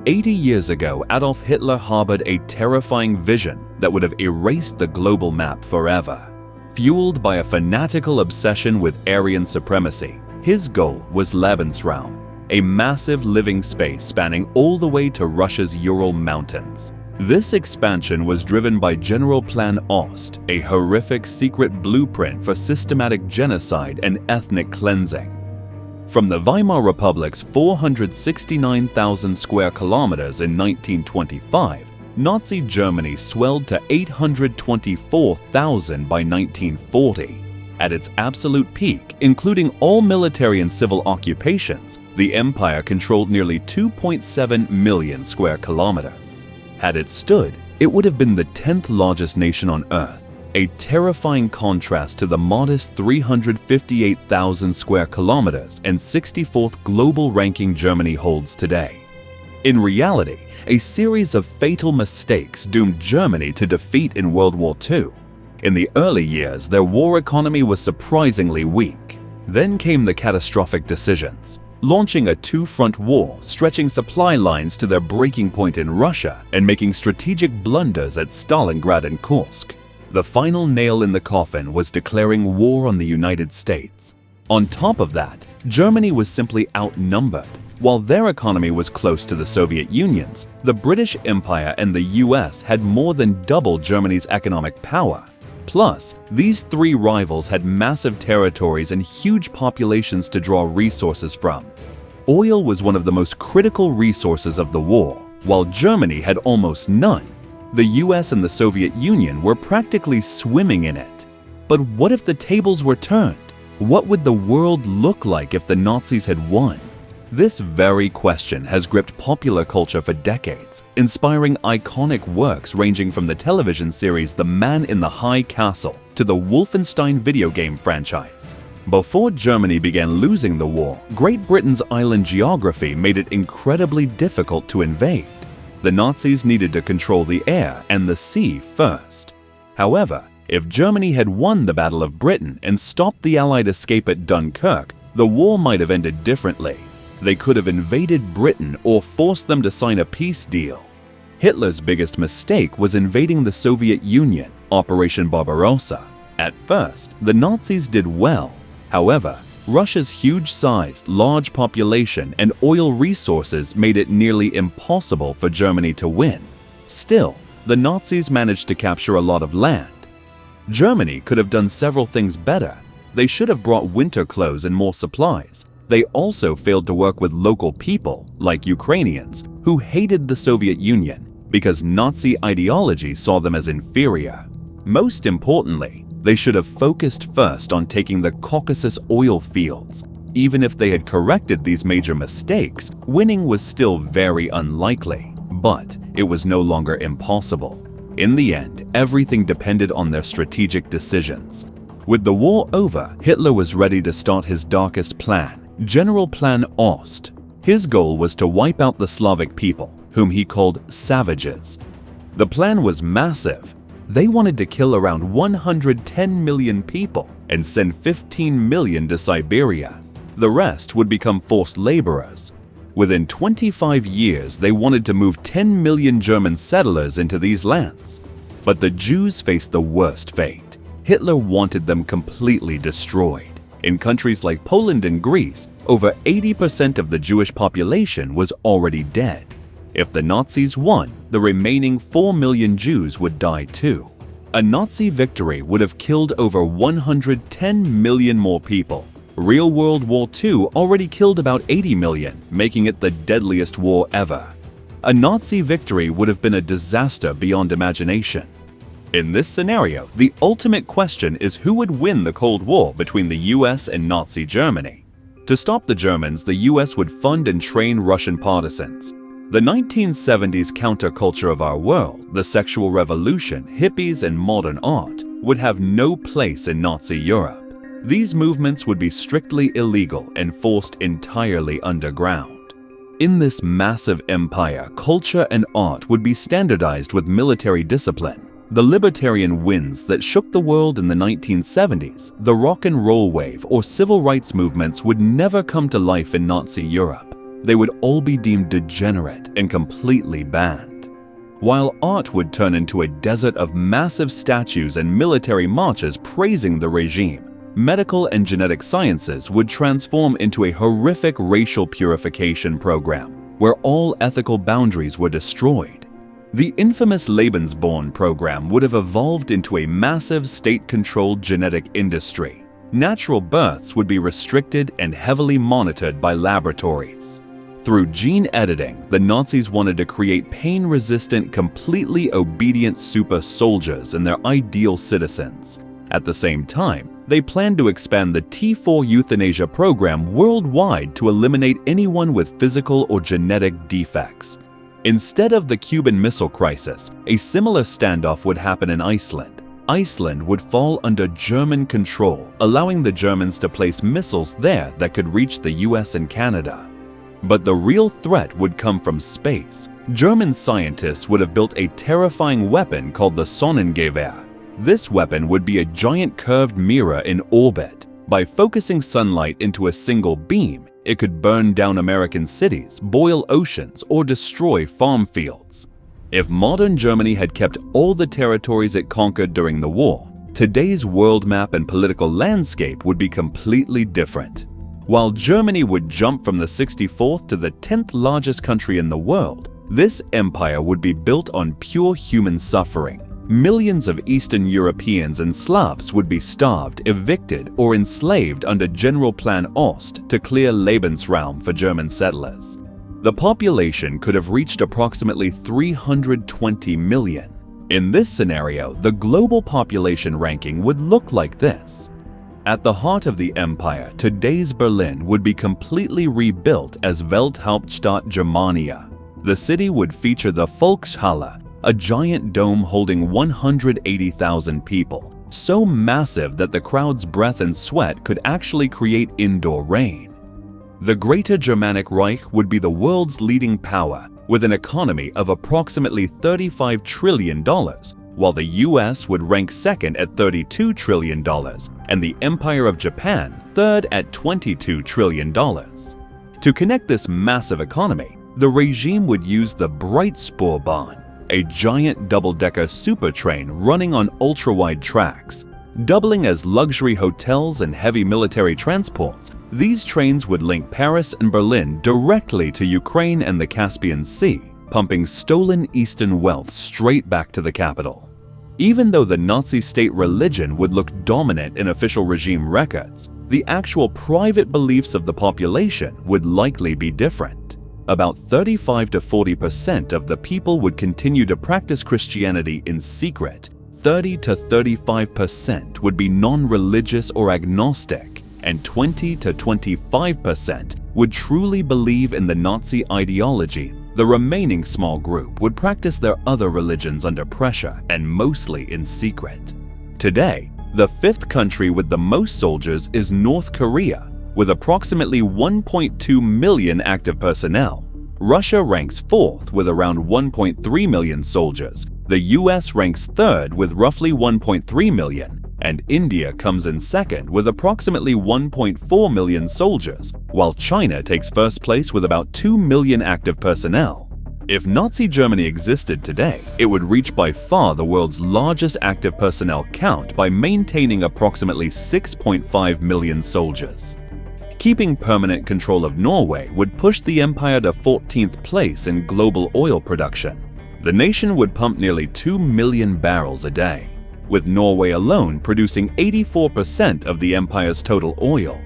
80 years ago, Adolf Hitler harbored a terrifying vision that would have erased the global map forever. Fueled by a fanatical obsession with Aryan supremacy, his goal was Lebensraum, a massive living space spanning all the way to Russia's Ural Mountains. This expansion was driven by General Plan Ost, a horrific secret blueprint for systematic genocide and ethnic cleansing. From the Weimar Republic's 469,000 square kilometers in 1925, Nazi Germany swelled to 824,000 by 1940. At its absolute peak, including all military and civil occupations, the empire controlled nearly 2.7 million square kilometers. Had it stood, it would have been the 10th largest nation on Earth, a terrifying contrast to the modest 358,000 square kilometers and 64th global ranking Germany holds today. In reality, a series of fatal mistakes doomed Germany to defeat in World War II. In the early years, their war economy was surprisingly weak. Then came the catastrophic decisions, launching a two-front war, stretching supply lines to their breaking point in Russia and making strategic blunders at Stalingrad and Kursk. The final nail in the coffin was declaring war on the United States. On top of that, Germany was simply outnumbered. While their economy was close to the Soviet Union's, the British Empire and the US had more than double Germany's economic power. Plus, these three rivals had massive territories and huge populations to draw resources from. Oil was one of the most critical resources of the war, while Germany had almost none. The US and the Soviet Union were practically swimming in it. But what if the tables were turned? What would the world look like if the Nazis had won? This very question has gripped popular culture for decades, inspiring iconic works ranging from the television series The Man in the High Castle to the Wolfenstein video game franchise. Before Germany began losing the war, Great Britain's island geography made it incredibly difficult to invade. The Nazis needed to control the air and the sea first. However, if Germany had won the Battle of Britain and stopped the Allied escape at Dunkirk, the war might have ended differently. They could have invaded Britain or forced them to sign a peace deal. Hitler's biggest mistake was invading the Soviet Union, Operation Barbarossa. At first, the Nazis did well. However, Russia's huge size, large population, and oil resources made it nearly impossible for Germany to win. Still, the Nazis managed to capture a lot of land. Germany could have done several things better. They should have brought winter clothes and more supplies. They also failed to work with local people, like Ukrainians, who hated the Soviet Union because Nazi ideology saw them as inferior. Most importantly, they should have focused first on taking the Caucasus oil fields. Even if they had corrected these major mistakes, winning was still very unlikely, but it was no longer impossible. In the end, everything depended on their strategic decisions. With the war over, Hitler was ready to start his darkest plan, General Plan Ost. His goal was to wipe out the Slavic people, whom he called savages. The plan was massive. They wanted to kill around 110 million people and send 15 million to Siberia. The rest would become forced laborers. Within 25 years, they wanted to move 10 million German settlers into these lands. But the Jews faced the worst fate. Hitler wanted them completely destroyed. In countries like Poland and Greece, over 80% of the Jewish population was already dead. If the Nazis won, the remaining 4 million Jews would die too. A Nazi victory would have killed over 110 million more people. Real World War II already killed about 80 million, making it the deadliest war ever. A Nazi victory would have been a disaster beyond imagination. In this scenario, the ultimate question is who would win the Cold War between the US and Nazi Germany. To stop the Germans, the US would fund and train Russian partisans. The 1970s counterculture of our world, the sexual revolution, hippies, and modern art, would have no place in Nazi Europe. These movements would be strictly illegal and forced entirely underground. In this massive empire, culture and art would be standardized with military discipline. The libertarian winds that shook the world in the 1970s, the rock and roll wave or civil rights movements would never come to life in Nazi Europe. they would all be deemed degenerate and completely banned. While art would turn into a desert of massive statues and military marches praising the regime, medical and genetic sciences would transform into a horrific racial purification program where all ethical boundaries were destroyed. The infamous Lebensborn program would have evolved into a massive state-controlled genetic industry. Natural births would be restricted and heavily monitored by laboratories. Through gene editing, the Nazis wanted to create pain-resistant, completely obedient super soldiers and their ideal citizens. At the same time, they planned to expand the T4 euthanasia program worldwide to eliminate anyone with physical or genetic defects. Instead of the Cuban Missile Crisis, a similar standoff would happen in Iceland. Iceland would fall under German control, allowing the Germans to place missiles there that could reach the US and Canada. But the real threat would come from space. German scientists would have built a terrifying weapon called the Sonnengewehr. This weapon would be a giant curved mirror in orbit. By focusing sunlight into a single beam, it could burn down American cities, boil oceans, or destroy farm fields. If modern Germany had kept all the territories it conquered during the war, today's world map and political landscape would be completely different. While Germany would jump from the 64th to the 10th largest country in the world, this empire would be built on pure human suffering. Millions of Eastern Europeans and Slavs would be starved, evicted, or enslaved under General Plan Ost to clear Lebensraum for German settlers. The population could have reached approximately 320 million. In this scenario, the global population ranking would look like this. At the heart of the empire, today's Berlin would be completely rebuilt as Welthauptstadt Germania. The city would feature the Volkshalle, a giant dome holding 180,000 people, so massive that the crowd's breath and sweat could actually create indoor rain. The Greater Germanic Reich would be the world's leading power, with an economy of approximately $35 trillion, while the US would rank second at $32 trillion, and the Empire of Japan third at $22 trillion. To connect this massive economy, the regime would use the Breitspurbahn, a giant double-decker super train running on ultra-wide tracks. Doubling as luxury hotels and heavy military transports, these trains would link Paris and Berlin directly to Ukraine and the Caspian Sea, pumping stolen Eastern wealth straight back to the capital. Even though the Nazi state religion would look dominant in official regime records, the actual private beliefs of the population would likely be different. About 35 to 40% of the people would continue to practice Christianity in secret. 30 to 35% would be non-religious or agnostic, and 20 to 25% would truly believe in the Nazi ideology. The remaining small group would practice their other religions under pressure and mostly in secret. Today, the fifth country with the most soldiers is North Korea, with approximately 1.2 million active personnel. Russia ranks fourth with around 1.3 million soldiers. The US ranks third with roughly 1.3 million, and India comes in second with approximately 1.4 million soldiers, while China takes first place with about 2 million active personnel. If Nazi Germany existed today, it would reach by far the world's largest active personnel count by maintaining approximately 6.5 million soldiers. Keeping permanent control of Norway would push the empire to 14th place in global oil production. The nation would pump nearly 2 million barrels a day, with Norway alone producing 84% of the empire's total oil.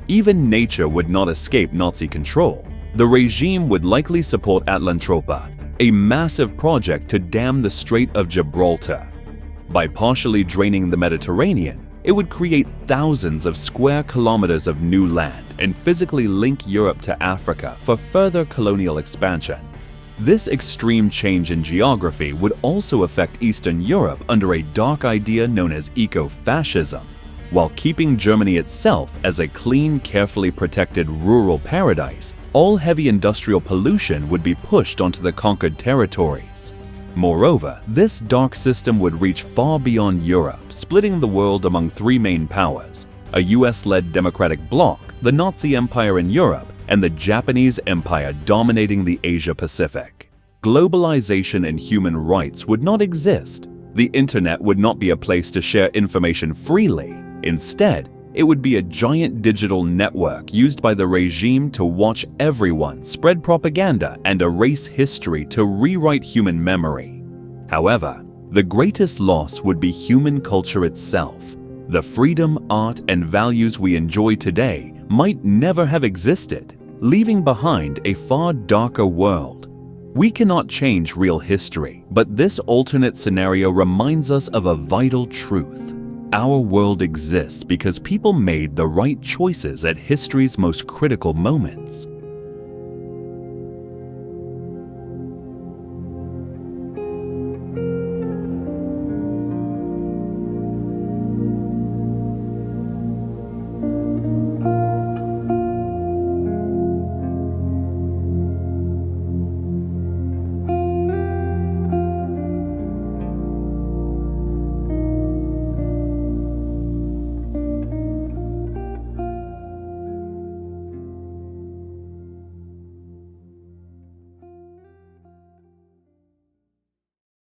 Even nature would not escape Nazi control. The regime would likely support Atlantropa, a massive project to dam the Strait of Gibraltar. By partially draining the Mediterranean, it would create thousands of square kilometers of new land and physically link Europe to Africa for further colonial expansion. This extreme change in geography would also affect Eastern Europe under a dark idea known as eco-fascism. While keeping Germany itself as a clean, carefully protected rural paradise, all heavy industrial pollution would be pushed onto the conquered territories. Moreover, this dark system would reach far beyond Europe, splitting the world among three main powers: a US-led democratic bloc, the Nazi Empire in Europe, and the Japanese Empire dominating the Asia-Pacific. Globalization and human rights would not exist. The internet would not be a place to share information freely. Instead, it would be a giant digital network used by the regime to watch everyone, spread propaganda, and erase history to rewrite human memory. However, the greatest loss would be human culture itself. The freedom, art, and values we enjoy today might never have existed, leaving behind a far darker world. We cannot change real history, but this alternate scenario reminds us of a vital truth. Our world exists because people made the right choices at history's most critical moments.